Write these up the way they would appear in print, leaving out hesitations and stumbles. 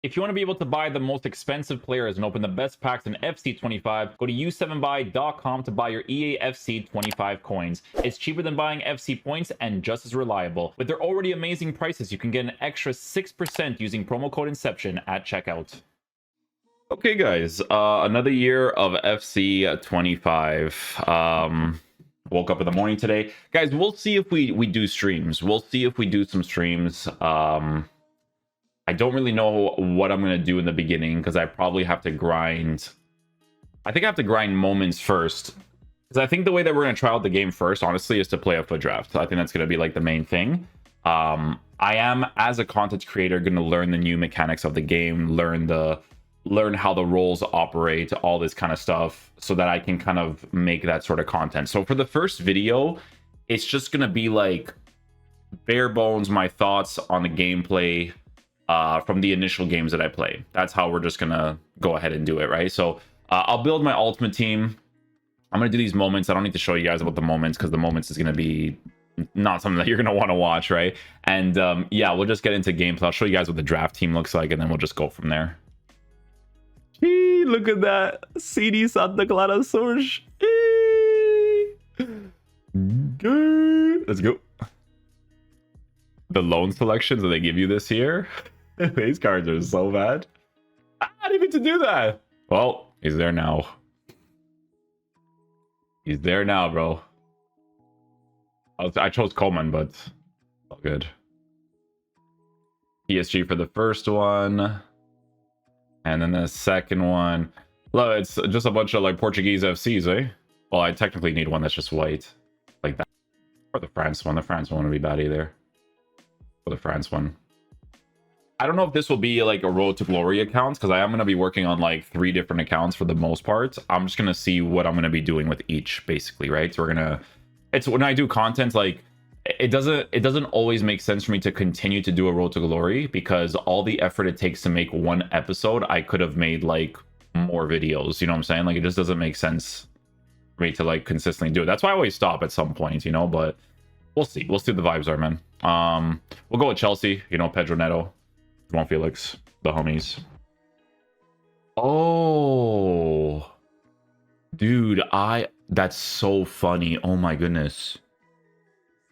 If you want to be able to buy the most expensive players and open the best packs in FC25, go to u7buy.com to buy your EA FC25 coins. It's cheaper than buying FC points and just as reliable. With their already amazing prices, you can get an extra 6% using promo code Inception at checkout. Okay, guys, another year of FC25. Woke up in the morning today. Guys, we'll see if we do streams. We'll see if we do some streams. I don't really know what I'm going to do in the beginning because I probably have to grind. I think I have to grind moments first. Because I think the way that we're going to try out the game first, honestly, is to play a foot draft. So I think that's going to be like the main thing. I am, as a content creator, going to learn the new mechanics of the game, learn how the roles operate, all this kind of stuff, so that I can kind of make that sort of content. So for the first video, it's just going to be like bare bones, my thoughts on the gameplay from the initial games that I play. That's how we're just gonna go ahead and do it, right? So I'll build my ultimate team. I'm gonna do these moments. I don't need to show you guys about the moments because the moments is gonna be not something that you're gonna want to watch, right? And yeah, we'll just get into gameplay. I'll show you guys what the draft team looks like, and then we'll just go from there. Gee, look at that. CD Santa Clara Source. Good. Let's go. The loan selections that they give you this year. These cards are so bad. I didn't even to do that. Well, he's there now. He's there now, bro. I chose Coleman, but all good. PSG for the first one. And then the second one. Look, it's just a bunch of like Portuguese FCs, eh? Well, I technically need one that's just white. Like that. Or the France one. The France one would be bad either. For the France one. I don't know if this will be like a Road to Glory account because I am going to be working on like 3 different accounts for the most part. I'm just going to see what I'm going to be doing with each, basically, right? So we're going to, it's when I do content, like it doesn't always make sense for me to continue to do a Road to Glory because all the effort it takes to make one episode, I could have made like more videos, you know what I'm saying? Like it just doesn't make sense for me to like consistently do it. That's why I always stop at some point, you know, but we'll see. We'll see what the vibes are, man. We'll go with Chelsea, you know, Pedro Neto, Juan Felix, the homies. Oh, dude, that's so funny. Oh my goodness.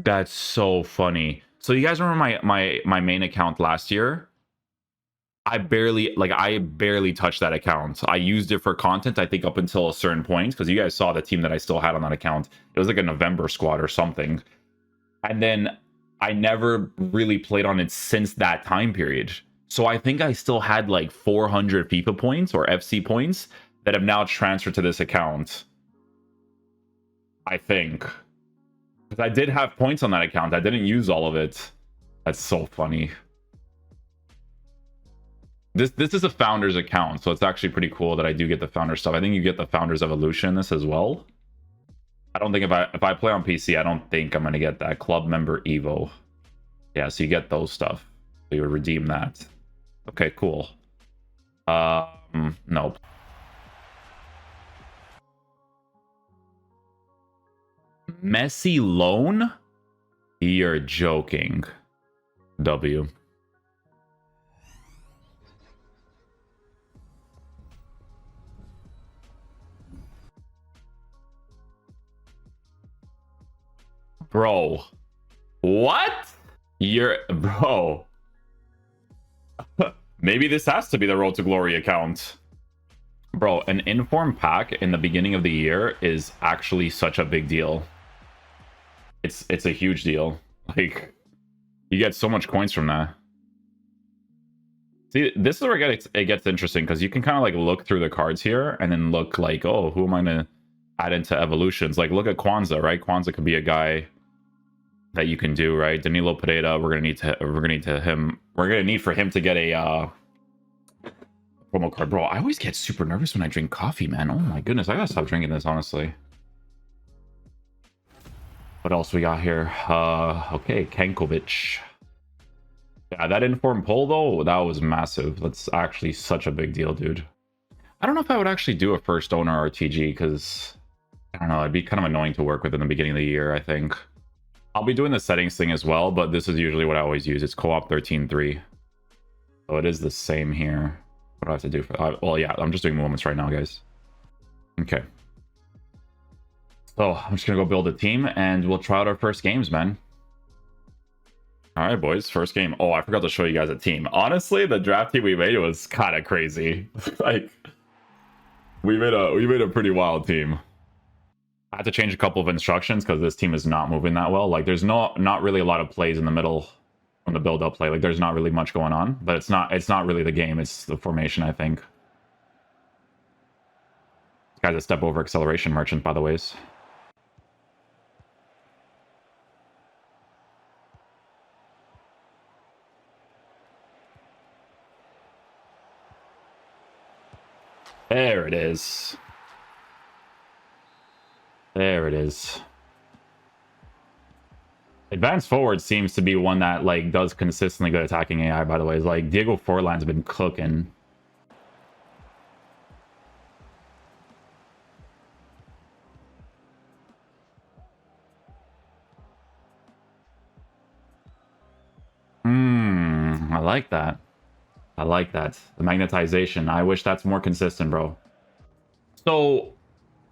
That's so funny. So you guys remember my main account last year? I barely touched that account. I used it for content, I think up until a certain point, because you guys saw the team that I still had on that account. It was like a November squad or something. And then I never really played on it since that time period. So I think I still had like 400 FIFA points or FC points that have now transferred to this account. I think. Because I did have points on that account. I didn't use all of it. That's so funny. This is a founder's account, so it's actually pretty cool that I do get the founder stuff. I think you get the founder's evolution in this as well. I don't think if I play on PC, I don't think I'm gonna get that club member Evo. Yeah, so you get those stuff. So you would redeem that. Okay, cool. Nope. Messi loan? You're joking. W. Bro. What? Bro. Maybe this has to be the Road to Glory account. Bro, an inform pack in the beginning of the year is actually such a big deal. It's a huge deal. Like, you get so much coins from that. See, this is where it gets interesting, because you can kind of like look through the cards here and then look like, oh, who am I gonna add into evolutions? Like, look at Kwanzaa, right? Kwanzaa could be a guy that you can do, right? Danilo Pereira, we're gonna need for him to get a promo card. Bro, I always get super nervous when I drink coffee, man. Oh my goodness, I gotta stop drinking this, honestly. What else we got here? Okay, Kankovic. Yeah, that inform pull though, that was massive. That's actually such a big deal, dude. I don't know if I would actually do a first owner RTG, because I don't know, it'd be kind of annoying to work with in the beginning of the year, I think. I'll be doing the settings thing as well, but this is usually what I always use. It's co-op 13.3. Oh, it is the same here. What do I have to do for... well, yeah, I'm just doing moments right now, guys. Okay. So I'm just gonna go build a team and we'll try out our first games, man. All right, boys, first game. Oh, I forgot to show you guys a team. Honestly, the draft team we made was kind of crazy. Like, we made a pretty wild team. I had to change a couple of instructions because this team is not moving that well. Like, there's not really a lot of plays in the middle from the build-up play. Like, there's not really much going on. But it's not really the game. It's the formation, I think. This guy's a step over acceleration merchant, by the ways. There it is. There it is. Advanced forward seems to be one that like does consistently good attacking AI, by the way. It's like Diego Forlan's been cooking. I like that. I like that. The magnetization. I wish that's more consistent, bro. So,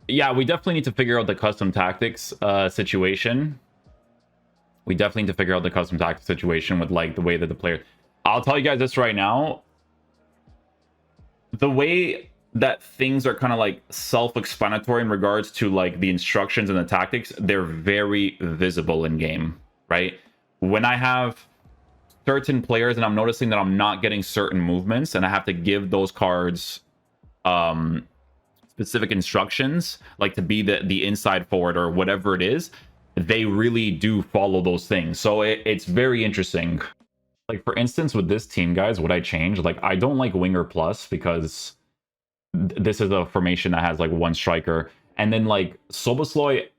yeah, we definitely need to figure out the custom tactics situation. We definitely need to figure out the custom tactics situation with, like, the way that the player... I'll tell you guys this right now. The way that things are kind of, like, self-explanatory in regards to, like, the instructions and the tactics, they're very visible in-game, right? When I have certain players and I'm noticing that I'm not getting certain movements and I have to give those cards specific instructions, like to be the inside forward or whatever it is, they really do follow those things. So it's very interesting. Like, for instance, with this team, guys, what I changed, like, I don't like winger plus because this is a formation that has like one striker. And then like Sobosloy,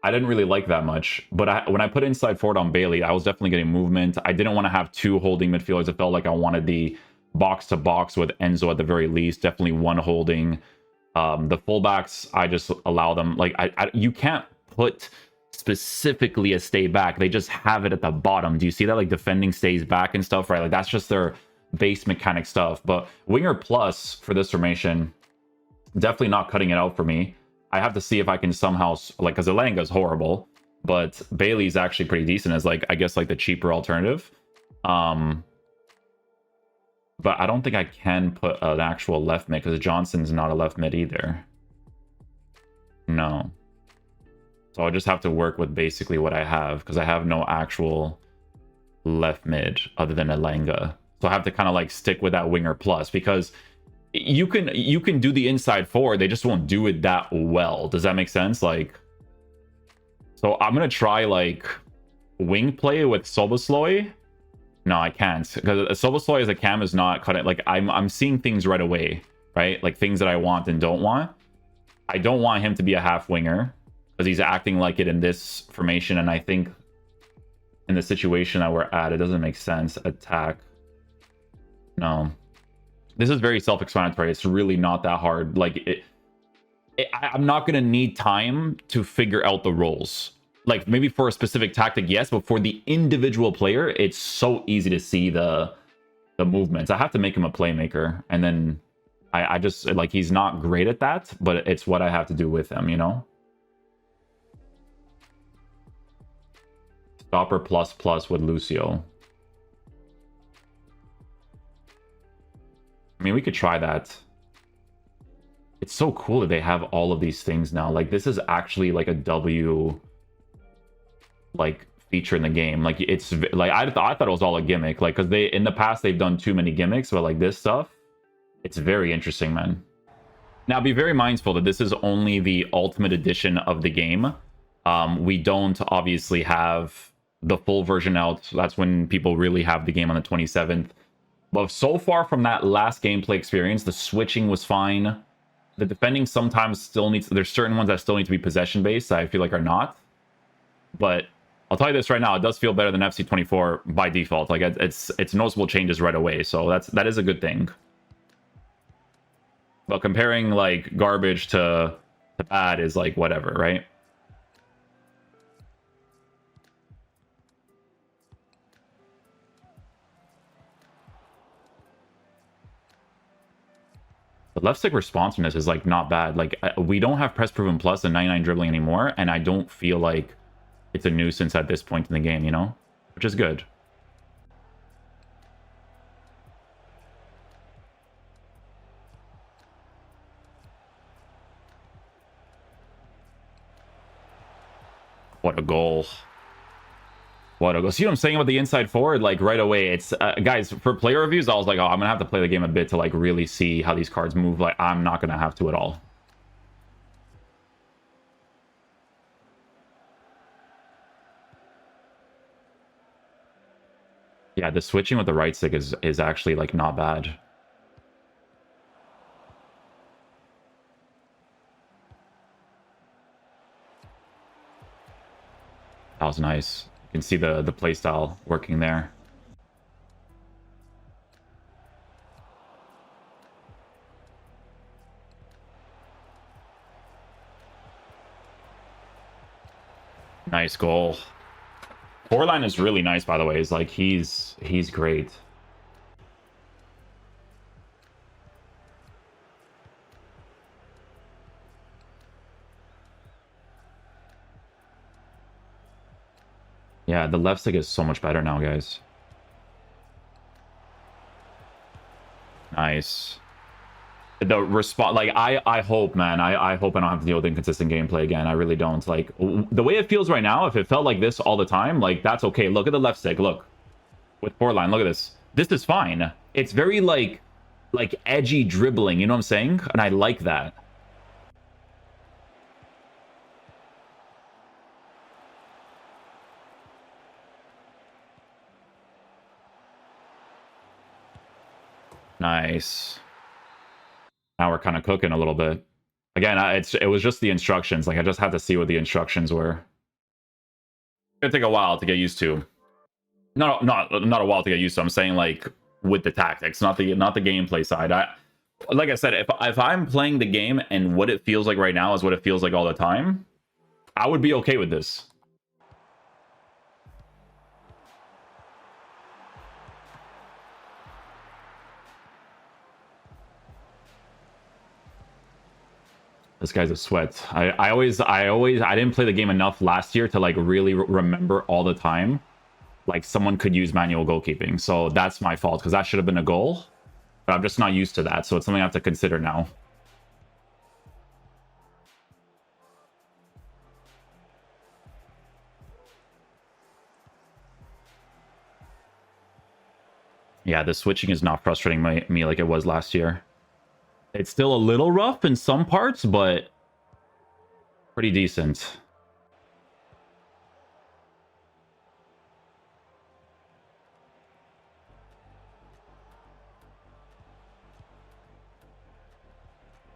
I didn't really like that much, but when I put inside forward on Bailey, I was definitely getting movement. I didn't want to have two holding midfielders. It felt like I wanted the box-to-box with Enzo at the very least. Definitely one holding. The fullbacks, I just allow them. Like, you can't put specifically a stay back. They just have it at the bottom. Do you see that? Like, defending stays back and stuff, right? Like, that's just their base mechanic stuff. But winger plus for this formation, definitely not cutting it out for me. I have to see if I can somehow, like, because Elanga's horrible, but Bailey's actually pretty decent as, like, I guess, like, the cheaper alternative. But I don't think I can put an actual left mid because Johnson's not a left mid either. No. So I'll just have to work with basically what I have because I have no actual left mid other than Elanga. So I have to kind of like stick with that winger plus because you can do the inside forward, they just won't do it that well. Does that make sense? Like, so I'm gonna try like wing play with Sobosloy. No, I can't because Sobosloy as a cam is not cutting. Like, I'm seeing things right away, right? Like things that I want and don't want. I don't want him to be a half winger because he's acting like it in this formation, and I think in the situation that we're at, it doesn't make sense. Attack. No. This is very self-explanatory. It's really not that hard. Like, I'm not going to need time to figure out the roles. Like, maybe for a specific tactic, yes, but for the individual player, it's so easy to see the movements. I have to make him a playmaker, and then I just, like, he's not great at that, but it's what I have to do with him, you know? Stopper plus with Lucio. I mean, we could try that. It's so cool that they have all of these things now. Like, this is actually like a W, like, feature in the game. Like, it's like I thought it was all a gimmick. Like, because in the past they've done too many gimmicks, but like this stuff, it's very interesting, man. Now, be very mindful that this is only the ultimate edition of the game. We don't obviously have the full version out. So that's when people really have the game on the 27th. But so far from that last gameplay experience, the switching was fine. The defending sometimes still needs... There's certain ones that still need to be possession-based that I feel like are not. But I'll tell you this right now, it does feel better than FC24 by default. Like, it's noticeable changes right away, so that is a good thing. But comparing, like, garbage to bad is, like, whatever, right? The left stick responsiveness is like not bad. Like we don't have press proven plus and 99 dribbling anymore, and I don't feel like it's a nuisance at this point in the game, you know, which is good. What a goal. What a goal. See what I'm saying about the inside forward? Like right away, it's guys, for player reviews, I was like, oh, I'm gonna have to play the game a bit to like really see how these cards move. Like I'm not gonna have to at all. Yeah, the switching with the right stick is actually like not bad. That was nice. You can see the play style working there. Nice goal. Foreline is really nice, by the way. It's like he's great. Yeah, the left stick is so much better now, guys. Nice. The response, like I hope, man, I hope I don't have to deal with inconsistent gameplay again. I really don't. Like the way it feels right now, if it felt like this all the time, like that's okay. Look at the left stick. Look with Foreline. Look at this. This is fine. It's very like edgy dribbling. You know what I'm saying? And I like that. Nice. Now we're kind of cooking a little bit. Again, it was just the instructions. Like I just had to see what the instructions were. It's gonna take a while to get used to. Not a while to get used to. I'm saying like with the tactics, not the gameplay side. Like I said, if I'm playing the game and what it feels like right now is what it feels like all the time, I would be okay with this. This guy's a sweat. I didn't play the game enough last year to like really remember all the time like someone could use manual goalkeeping. So that's my fault because that should have been a goal. But I'm just not used to that. So it's something I have to consider now. Yeah, the switching is not frustrating me like it was last year. It's still a little rough in some parts, but pretty decent.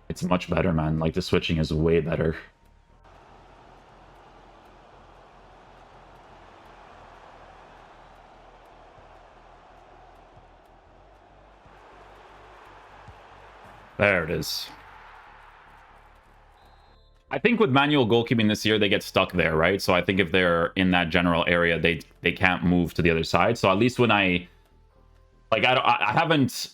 It's much better, man. Like the switching is way better. There it is. I think with manual goalkeeping this year, they get stuck there, right? So I think if they're in that general area, they can't move to the other side. So at least when I haven't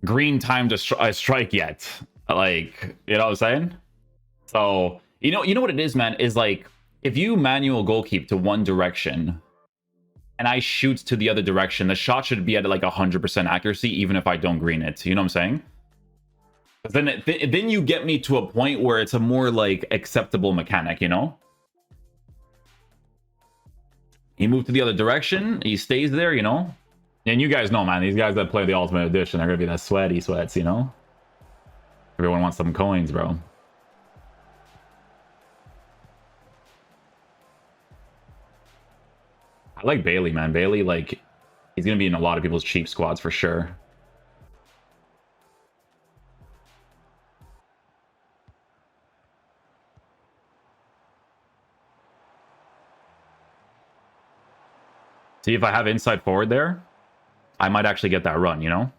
green timed a strike yet. Like, you know what I'm saying? So you know what it is, man, is like if you manual goalkeep to one direction and I shoot to the other direction, the shot should be at like 100% accuracy, even if I don't green it. You know what I'm saying? Then you get me to a point where it's a more like acceptable mechanic, you know? He moved to the other direction, he stays there, you know? And you guys know, man, these guys that play the Ultimate Edition, they're gonna be that sweaty sweats, you know? Everyone wants some coins, bro. I like Bailey, man. Bailey, like, he's gonna be in a lot of people's cheap squads for sure. See, if I have inside forward there, I might actually get that run, you know?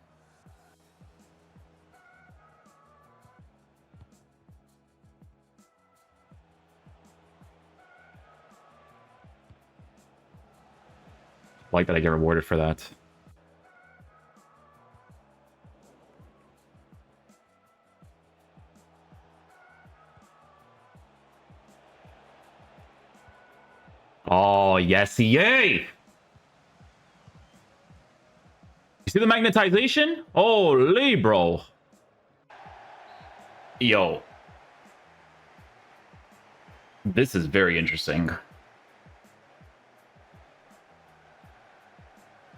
I like that I get rewarded for that. yes, yay! You see the magnetization? Holy, bro. Yo. This is very interesting.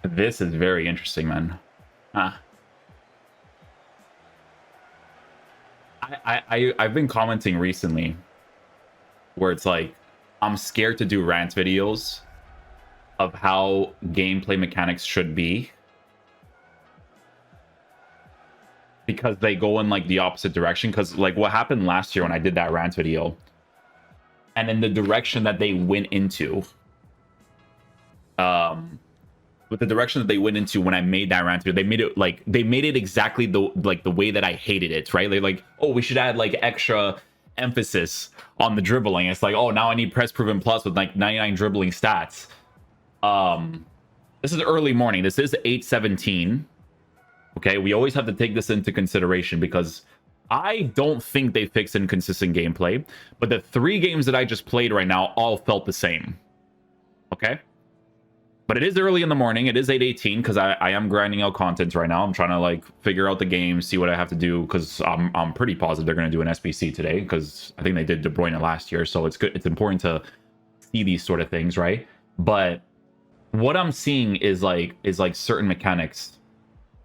This is very interesting, man. I've been commenting recently where it's like, I'm scared to do rant videos of how gameplay mechanics should be, because they go in like the opposite direction. Because like what happened last year when I did that rant video, and in the direction that they went into, with the direction that they went into when I made that rant video, they made it exactly the way that I hated it, right? They're like, oh, we should add like extra emphasis on the dribbling. It's like, oh, now I need press proven plus with like 99 dribbling stats. This is early morning. This is 8:17. Okay, we always have to take this into consideration because I don't think they fixed inconsistent gameplay, but the 3 games that I just played right now all felt the same. Okay, but it is early in the morning. It is 8:18 because I am grinding out content right now. I'm trying to like figure out the game, see what I have to do, because I'm pretty positive they're going to do an SBC today, because I think they did De Bruyne last year, so it's good. It's important to see these sort of things, right? But what I'm seeing is like certain mechanics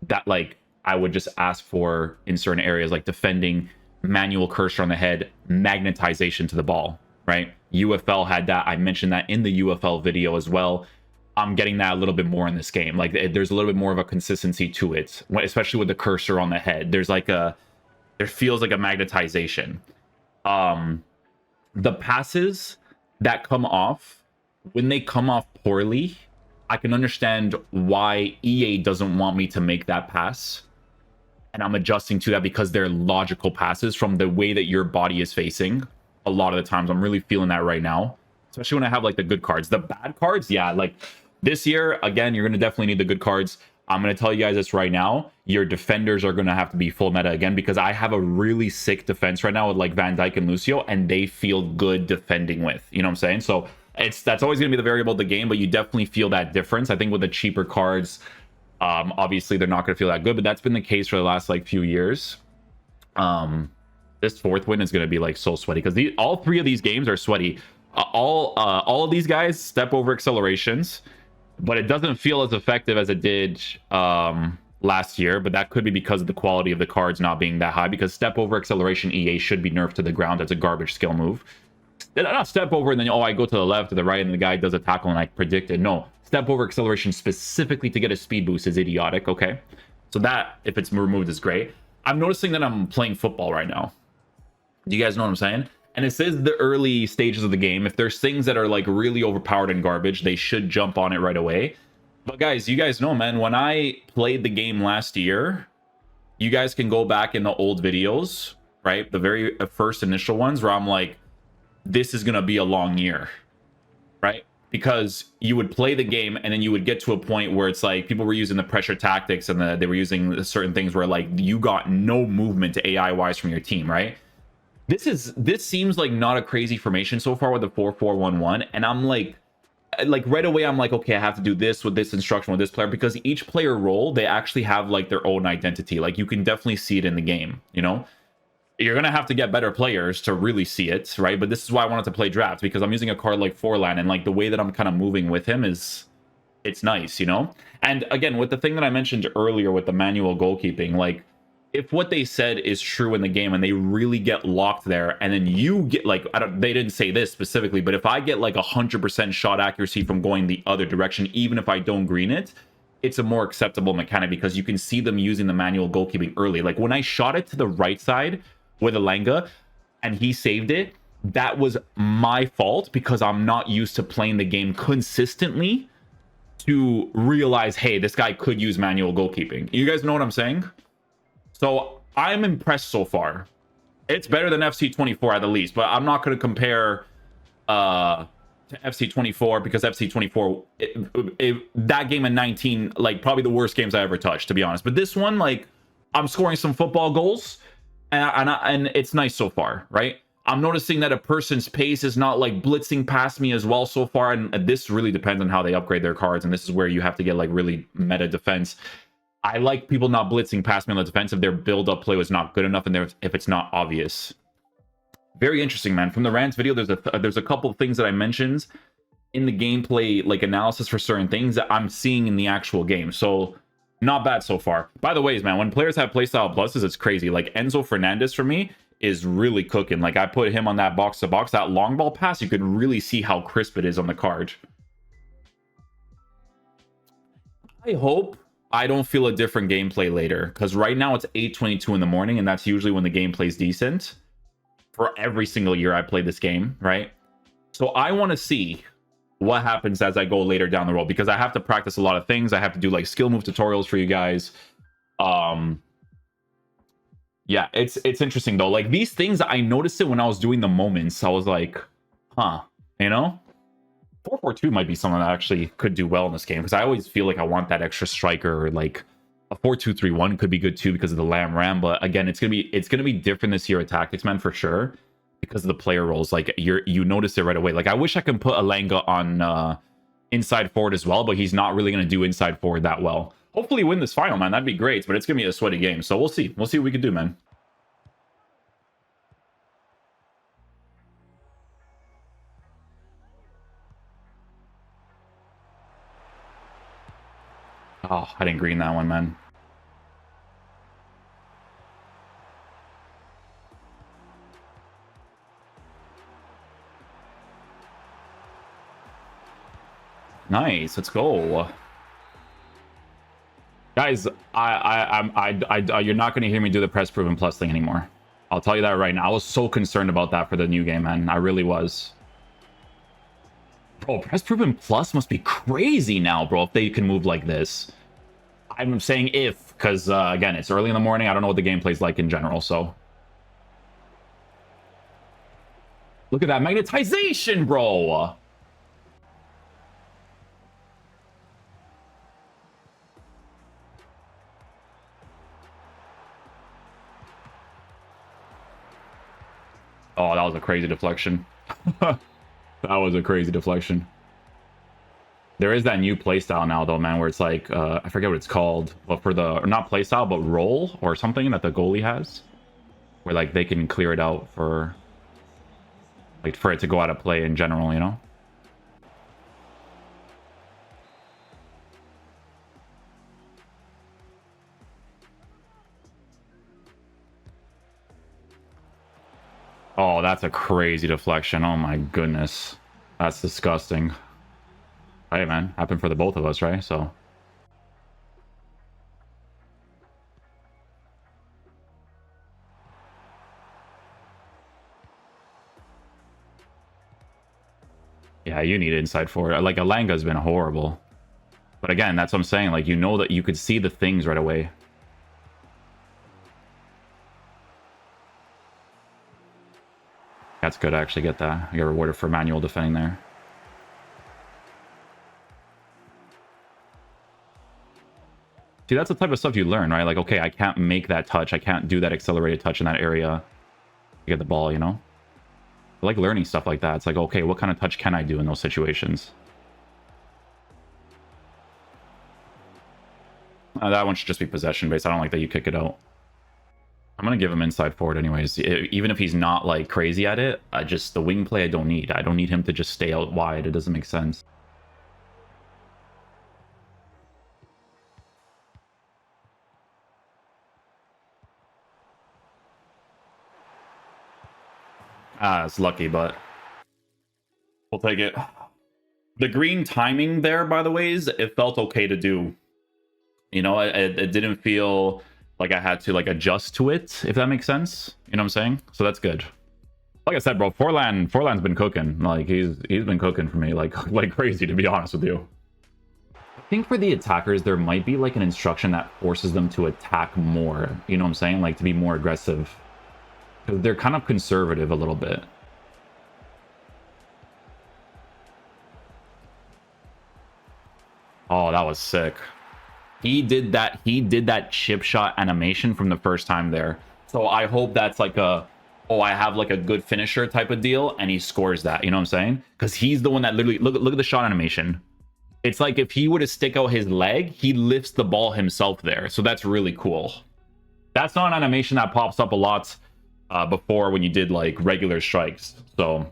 that like I would just ask for in certain areas, like defending, manual cursor on the head, magnetization to the ball, right? UFL had that. I mentioned that in the UFL video as well. I'm getting that a little bit more in this game. Like there's a little bit more of a consistency to it, especially with the cursor on the head. There feels like a magnetization. The passes that come off, when they come off poorly, I can understand why EA doesn't want me to make that pass. And I'm adjusting to that because they're logical passes from the way that your body is facing. A lot of the times, I'm really feeling that right now, especially when I have like the good cards. The bad cards, yeah, like this year, again, you're going to definitely need the good cards. I'm going to tell you guys this right now. Your defenders are going to have to be full meta again, because I have a really sick defense right now with like Van Dijk and Lucio, and they feel good defending with. You know what I'm saying? So that's always going to be the variable of the game, but you definitely feel that difference. I think with the cheaper cards, obviously they're not going to feel that good, but that's been the case for the last like few years. This 4th win is going to be like so sweaty, because all 3 of these games are sweaty. All of these guys step over accelerations, but it doesn't feel as effective as it did last year. But that could be because of the quality of the cards not being that high, because step over acceleration EA should be nerfed to the ground. That's a garbage skill move. Not step over and then, oh, I go to the left, to the right, and the guy does a tackle and I predict it. No, step over acceleration specifically to get a speed boost is idiotic. Okay, so that, if it's removed, is great. I'm noticing that I'm playing football right now. Do you guys know what I'm saying? And it says the early stages of the game. If there's things that are like really overpowered and garbage, they should jump on it right away. But guys, you guys know, man, when I played the game last year, you guys can go back in the old videos, right? The very first initial ones where I'm like, this is going to be a long year, right? Because you would play the game and then you would get to a point where it's like people were using the pressure tactics and they were using certain things where like you got no movement AI wise from your team, right? This seems like not a crazy formation so far with the 4-4-1-1, and I'm like right away I'm like, okay, I have to do this with this instruction with this player, because each player role, they actually have like their own identity. Like you can definitely see it in the game, you know? You're gonna have to get better players to really see it, right? But this is why I wanted to play draft, because I'm using a card like Forlan, and like the way that I'm kind of moving with him it's nice, you know? And again, with the thing that I mentioned earlier with the manual goalkeeping, like if what they said is true in the game and they really get locked there, and then you get like, they didn't say this specifically, but if I get like 100% shot accuracy from going the other direction, even if I don't green it, it's a more acceptable mechanic, because you can see them using the manual goalkeeping early. Like when I shot it to the right side with Alanga and he saved it, that was my fault, because I'm not used to playing the game consistently to realize, hey, this guy could use manual goalkeeping. You guys know what I'm saying? So I'm impressed so far. It's better than FC24 at the least, but I'm not going to compare to FC24, because FC24, that game in 19, like probably the worst games I ever touched, to be honest. But this one, like, I'm scoring some football goals, and it's nice so far, right? I'm noticing that a person's pace is not like blitzing past me as well so far. And this really depends on how they upgrade their cards. And this is where you have to get like really meta defense. I like people not blitzing past me on the defense if their build-up play was not good enough and if it's not obvious. Very interesting, man. From the rants video, there's a couple of things that I mentioned in the gameplay, like analysis for certain things that I'm seeing in the actual game. So not bad so far. By the way, man, when players have playstyle pluses, it's crazy. Like Enzo Fernandez for me is really cooking. Like I put him on that box to box, that long ball pass, you could really see how crisp it is on the card. I hope I don't feel a different gameplay later, because right now it's 8:22 in the morning, and that's usually when the gameplay is decent for every single year I play this game, right? So I want to see what happens as I go later down the road, because I have to practice a lot of things. I have to do like skill move tutorials for you guys. Yeah, it's interesting though. Like these things, I noticed it when I was doing the moments. I was like, huh, you know? 4-4-2 might be something that actually could do well in this game, because I always feel like I want that extra striker. Or like a 4-2-3-1 could be good too because of the ram. But again, it's gonna be different this year at Tactics, man, for sure, because of the player roles. Like you notice it right away. Like I wish I could put Alanga on inside forward as well, but he's not really gonna do inside forward that well. Hopefully win this final, man. That'd be great, but it's gonna be a sweaty game. So we'll see. We'll see what we can do, man. Oh, I didn't green that one, man. Nice, let's go. Guys, you're not going to hear me do the press proven plus thing anymore. I'll tell you that right now. I was so concerned about that for the new game, man. I really was. Bro, press proven plus must be crazy now, bro, if they can move like this. I'm saying if, because, again, it's early in the morning. I don't know what the gameplay's like in general, so. Look at that magnetization, bro! Oh, that was a crazy deflection. That was a crazy deflection. There is that new playstyle now, though, man, where it's like, I forget what it's called, but for the, or not playstyle, but roll or something that the goalie has, where like they can clear it out for, like, for it to go out of play in general, you know? Oh, that's a crazy deflection. Oh my goodness. That's disgusting. Hey, man. Happened for the both of us, right? So. Yeah, you need inside forward. Like, Alanga's been horrible. But again, that's what I'm saying. Like, you know that you could see the things right away. That's good to actually get that. I get rewarded for manual defending there. See, that's the type of stuff you learn, right? Like, okay, I can't make that touch. I can't do that accelerated touch in that area to get the ball, you know? I like learning stuff like that. It's like, okay, what kind of touch can I do in those situations? That one should just be possession based. I don't like that you kick it out. I'm going to give him inside forward anyways. Even if he's not, like, crazy at it, just the wing play I don't need. I don't need him to just stay out wide. It doesn't make sense. Ah, it's lucky, but we'll take it. The green timing there, by the way, it felt okay to do. You know, it didn't feel like I had to like adjust to it, if that makes sense. You know what I'm saying? So that's good. Like I said, bro, Forlan's been cooking. Like he's been cooking for me like crazy, to be honest with you. I think for the attackers, there might be like an instruction that forces them to attack more. You know what I'm saying? Like to be more aggressive. Because they're kind of conservative a little bit. Oh, that was sick. He did that chip shot animation from the first time there. So I hope that's like a oh, I have like a good finisher type of deal, and he scores that. You know what I'm saying? Because he's the one that literally look at the shot animation. It's like if he were to stick out his leg, he lifts the ball himself there. So that's really cool. That's not an animation that pops up a lot before when you did like regular strikes. So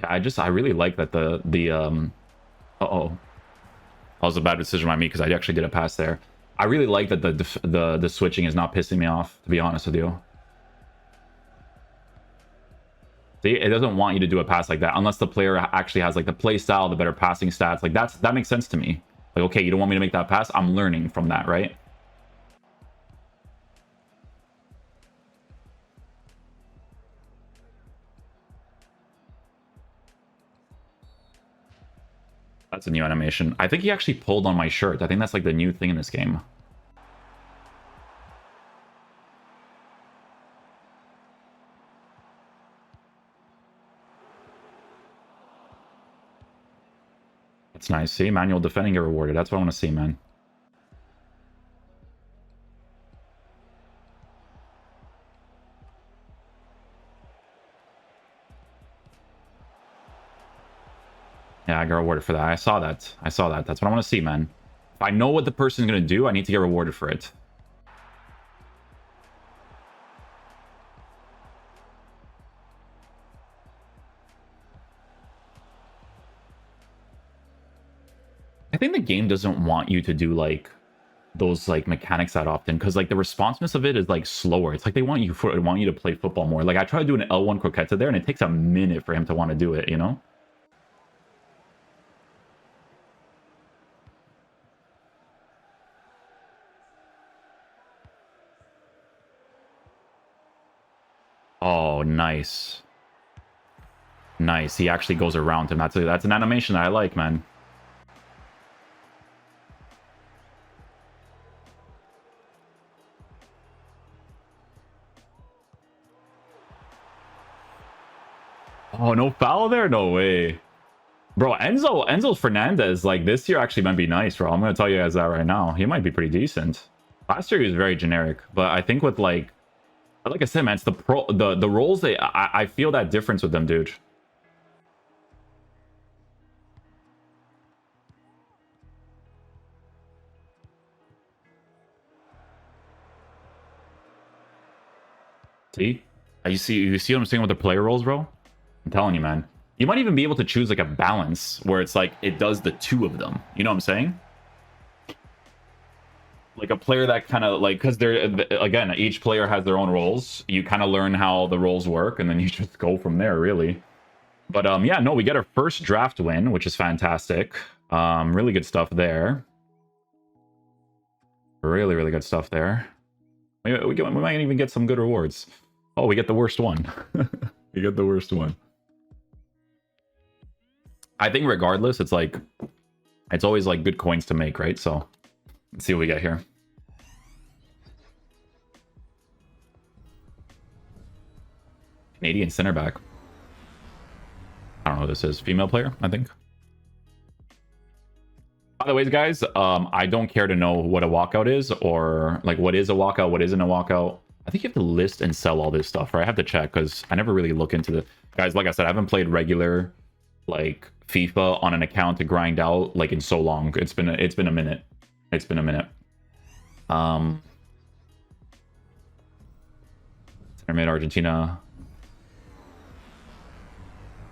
yeah, I really like that uh-oh. That was a bad decision by me because I actually did a pass there. I really like that the switching is not pissing me off, to be honest with you. See, it doesn't want you to do a pass like that unless the player actually has like the play style, the better passing stats. Like that makes sense to me. Like, okay, you don't want me to make that pass. I'm learning from that, right? That's a new animation. I think he actually pulled on my shirt. I think that's like the new thing in this game. That's nice. See, manual defending get rewarded. That's what I want to see, man. Yeah, I got rewarded for that. I saw that. I saw that. That's what I want to see, man. If I know what the person's going to do, I need to get rewarded for it. I think the game doesn't want you to do like those like mechanics that often because like the responsiveness of it is like slower. It's like they want you to play football more. Like I try to do an L1 croqueta there and it takes a minute for him to want to do it, you know? Oh, nice. Nice. He actually goes around him. That's an animation that I like, man. Oh, no foul there? No way. Bro, Enzo Fernandez, like, this year actually might be nice, bro. I'm going to tell you guys that right now. He might be pretty decent. Last year he was very generic, but I think with, like I said, man, it's the roles, I feel that difference with them, dude. See? You see what I'm saying with the player roles, bro? I'm telling you, man. You might even be able to choose like a balance where it's like it does the two of them. You know what I'm saying? Like a player that kind of like, because they're, again, each player has their own roles. You kind of learn how the roles work and then you just go from there, really. But yeah, no, we get our first draft win, which is fantastic. Really good stuff there. Really, really good stuff there. We might even get some good rewards. Oh, we get the worst one. We get the worst one. I think regardless, it's like, it's always like good coins to make, right? So let's see what we get here. Canadian center back. I don't know who this is. Female player, I think. By the way, guys, I don't care to know what a walkout is or like what is a walkout, what isn't a walkout. I think you have to list and sell all this stuff, right? I have to check because I never really look into the guys. Like I said, I haven't played regular like FIFA on an account to grind out like in so long. It's been a minute. It's been a minute. Center mid Argentina.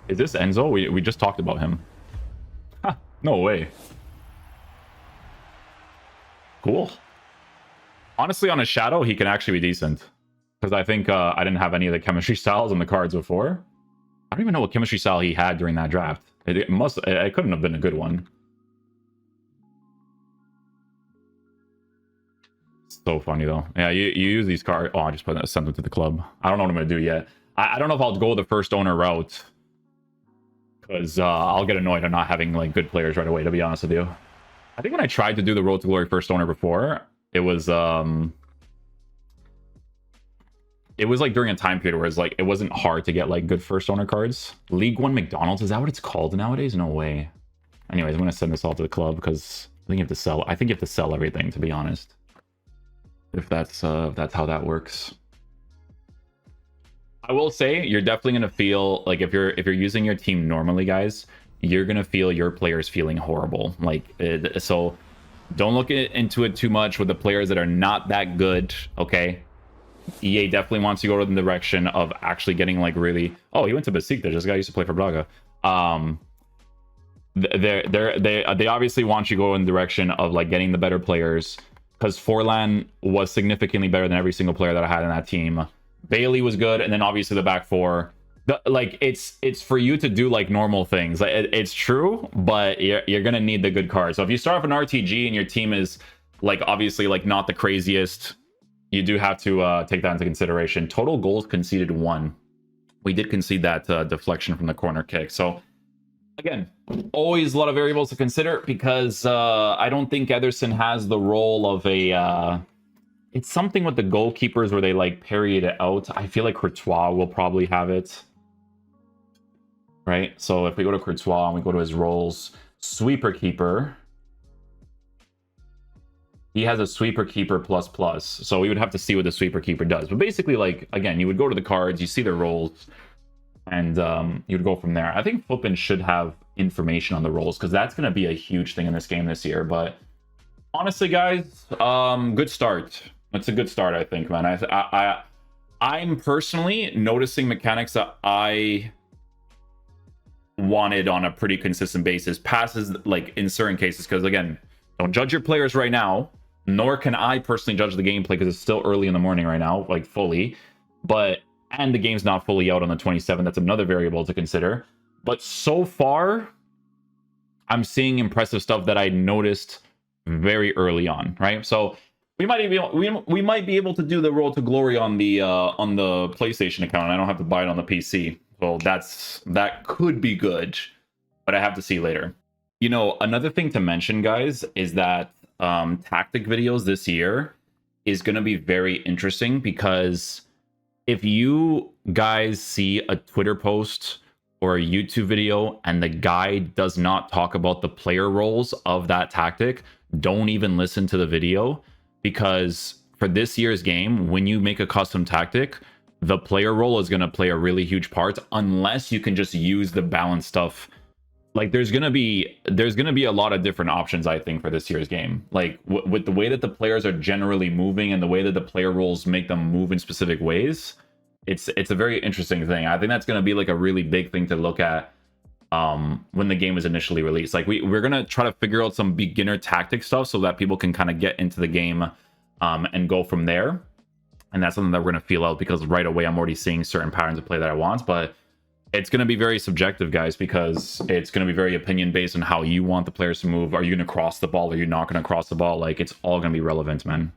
Is this Enzo? We just talked about him. Ha, no way. Cool. Honestly, on a shadow, he can actually be decent. Because I think I didn't have any of the chemistry styles on the cards before. I don't even know what chemistry style he had during that draft. It couldn't have been a good one. So funny though. Yeah, you use these cards. Oh, I just sent them to the club. I don't know what I'm gonna do yet. I don't know if I'll go the first owner route. Because I'll get annoyed at not having like good players right away, to be honest with you. I think when I tried to do the Road to Glory first owner before, it was it was like during a time period where it's like it wasn't hard to get like good first owner cards. League One McDonald's, is that what it's called nowadays? No way. Anyways, I'm gonna send this all to the club because I think you have to sell. I think you have to sell everything, to be honest. If that's how that works. I will say you're definitely gonna feel like if you're using your team normally, guys, you're gonna feel your players feeling horrible. Like so, don't look into it too much with the players that are not that good. Okay, EA definitely wants to go in the direction of actually getting like really. Oh, he went to Besiktas. This guy used to play for Braga. They obviously want you to go in the direction of like getting the better players, because Forlan was significantly better than every single player that I had in that team. Bailey was good, and then obviously the back four. Like it's for you to do like normal things. Like it's true, but you're gonna need the good cards. So if you start off an RTG and your team is like obviously like not the craziest, you do have to take that into consideration. Total goals conceded 1. We did concede that deflection from the corner kick. So again, always a lot of variables to consider, because I don't think Ederson has the role of a. It's something with the goalkeepers where they like parry it out. I feel like Courtois will probably have it. Right? So if we go to Courtois and we go to his roles, sweeper keeper. He has a sweeper keeper ++. So we would have to see what the sweeper keeper does. But basically, like, again, you would go to the cards, you see their roles, and you would go from there. I think Flippin should have information on the roles, because that's going to be a huge thing in this game this year. But honestly, guys, good start. It's a good start, I think, man. I'm personally noticing mechanics that I wanted on a pretty consistent basis. Passes, like, in certain cases, because, again, don't judge your players right now, nor can I personally judge the gameplay, because it's still early in the morning right now, like, fully. And the game's not fully out on the 27th. That's another variable to consider. But so far, I'm seeing impressive stuff that I noticed very early on, right? So we might be able to do the Road to Glory on the PlayStation account. I don't have to buy it on the PC. Well, that could be good, but I have to see later. You know, another thing to mention, guys, is that tactic videos this year is going to be very interesting, because if you guys see a Twitter post or a YouTube video and the guy does not talk about the player roles of that tactic, don't even listen to the video, because for this year's game, when you make a custom tactic, the player role is going to play a really huge part, unless you can just use the balance stuff. Like there's gonna be a lot of different options, I think, for this year's game. Like with the way that the players are generally moving and the way that the player roles make them move in specific ways, it's a very interesting thing. I think that's gonna be like a really big thing to look at when the game is initially released. Like we're gonna try to figure out some beginner tactic stuff so that people can kind of get into the game and go from there. And that's something that we're gonna feel out, because right away I'm already seeing certain patterns of play that I want, but it's going to be very subjective, guys, because it's going to be very opinion based on how you want the players to move. Are you going to cross the ball? Are you not going to cross the ball? Like, it's all going to be relevant, man.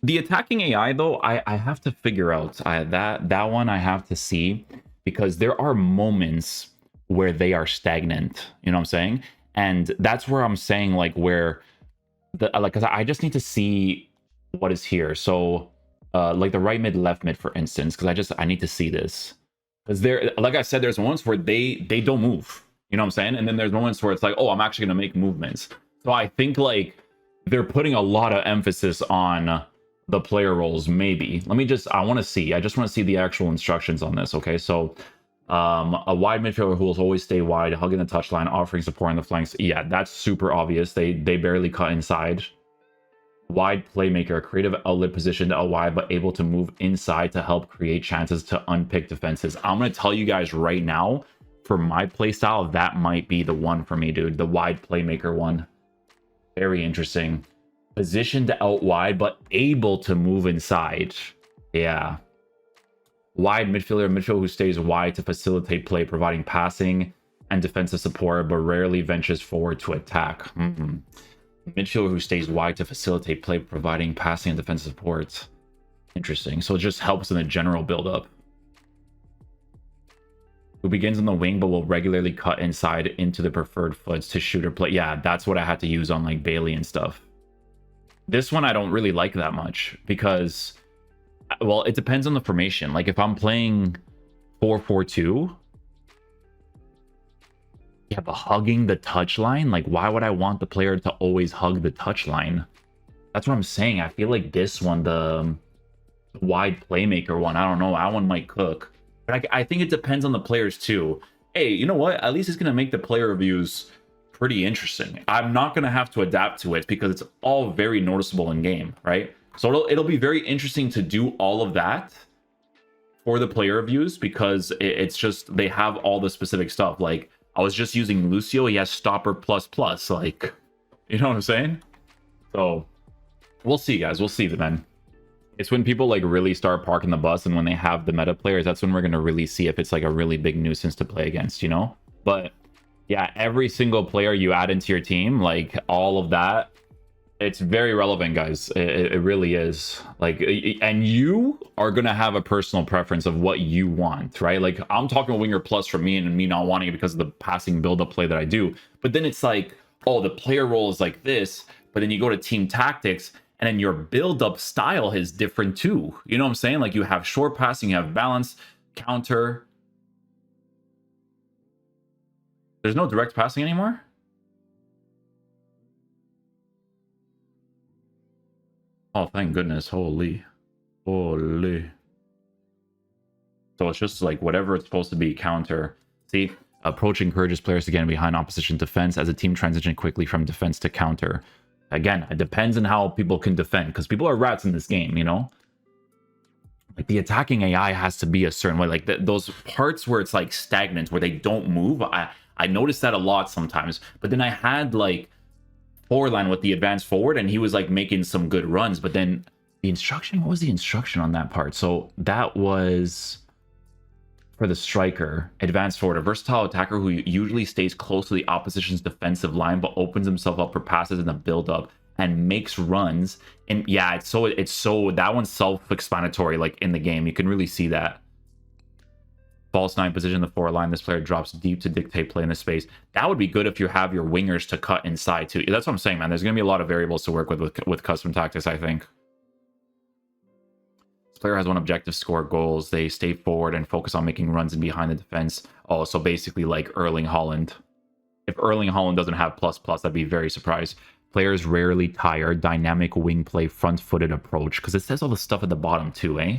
The attacking AI, though, I have to figure out. That one I have to see, because there are moments where they are stagnant. You know what I'm saying? And that's where I'm saying, like, where because I just need to see what is here. So, like the right mid, left mid, for instance, because I need to see this. Because there, like I said, there's moments where they don't move. You know what I'm saying? And then there's moments where it's like, oh, I'm actually going to make movements. So I think like they're putting a lot of emphasis on the player roles, maybe. I just want to see the actual instructions on this. Okay, so a wide midfielder who will always stay wide, hugging the touchline, offering support on the flanks. Yeah, that's super obvious. They barely cut inside. Wide playmaker, a creative outlet positioned out wide, but able to move inside to help create chances to unpick defenses. I'm going to tell you guys right now, for my playstyle, that might be the one for me, dude. The wide playmaker one. Very interesting. Positioned out wide, but able to move inside. Yeah. Wide midfielder who stays wide to facilitate play, providing passing and defensive support, but rarely ventures forward to attack. Midfielder who stays wide to facilitate play, providing passing and defensive support. Interesting. So it just helps in the general build-up. Who begins on the wing, but will regularly cut inside into the preferred foots to shoot or play. Yeah, that's what I had to use on like Bailey and stuff. This one I don't really like that much, because Well, it depends on the formation. Like if I'm playing 4-4-2, yeah, but hugging the touchline, like why would I want the player to always hug the touchline? That's what I'm saying. I feel like this one, the wide playmaker one, I don't know, that one might cook. But I think it depends on the players too. Hey, you know what? At least it's gonna make the player reviews pretty interesting. I'm not gonna have to adapt to it because it's all very noticeable in game, right? So it'll be very interesting to do all of that for the player reviews because it's just they have all the specific stuff. Like I was just using Lucio, he has stopper plus plus, like, you know what I'm saying? So we'll see, guys. We'll see, man. It's when people like really start parking the bus and when they have the meta players, that's when we're going to really see if it's like a really big nuisance to play against, you know? But yeah, every single player you add into your team, like all of that, it's very relevant, guys. It really is. Like, and you are going to have a personal preference of what you want, right? Like I'm talking winger plus for me and me not wanting it because of the passing build-up play that I do. But then it's like, oh, the player role is like this, but then you go to team tactics and then your build-up style is different too. You know what I'm saying? Like you have short passing, you have balance, counter. There's no direct passing anymore? Oh, thank goodness. Holy. Holy. So it's just like whatever it's supposed to be, counter. See, approach encourages players to get behind opposition defense as a team transition quickly from defense to counter. Again, it depends on how people can defend because people are rats in this game, you know? Like the attacking AI has to be a certain way. Like those parts where it's like stagnant, where they don't move. I noticed that a lot sometimes. But then I had like Forline with the advanced forward and he was like making some good runs. But then the instruction, what was the instruction on that part? So that was for the striker, advanced forward, a versatile attacker who usually stays close to the opposition's defensive line but opens himself up for passes in the build-up and makes runs. And yeah, it's so that one's self-explanatory. Like in the game, you can really see that. False 9 position in the forward line. This player drops deep to dictate play in the space. That would be good if you have your wingers to cut inside too. That's what I'm saying, man. There's going to be a lot of variables to work with custom tactics, I think. Player has one objective: score goals. They stay forward and focus on making runs in behind the defense. Oh, so basically like Erling Haaland. If Erling Haaland doesn't have plus, I'd be very surprised. Players rarely tire. Dynamic wing play, front-footed approach. Because it says all the stuff at the bottom too, eh?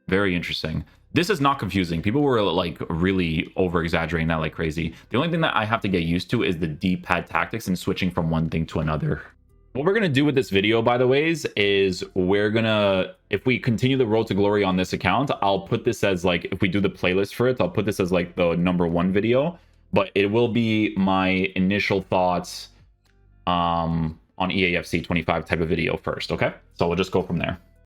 Very interesting. This is not confusing. People were like really over-exaggerating that like crazy. The only thing that I have to get used to is the D-pad tactics and switching from one thing to another. What we're going to do with this video, by the way, is we're going to, if we continue the road to glory on this account, I'll put this as like, if we do the playlist for it, I'll put this as like the #1 video, but it will be my initial thoughts on EAFC 25 type of video first, okay? So we'll just go from there.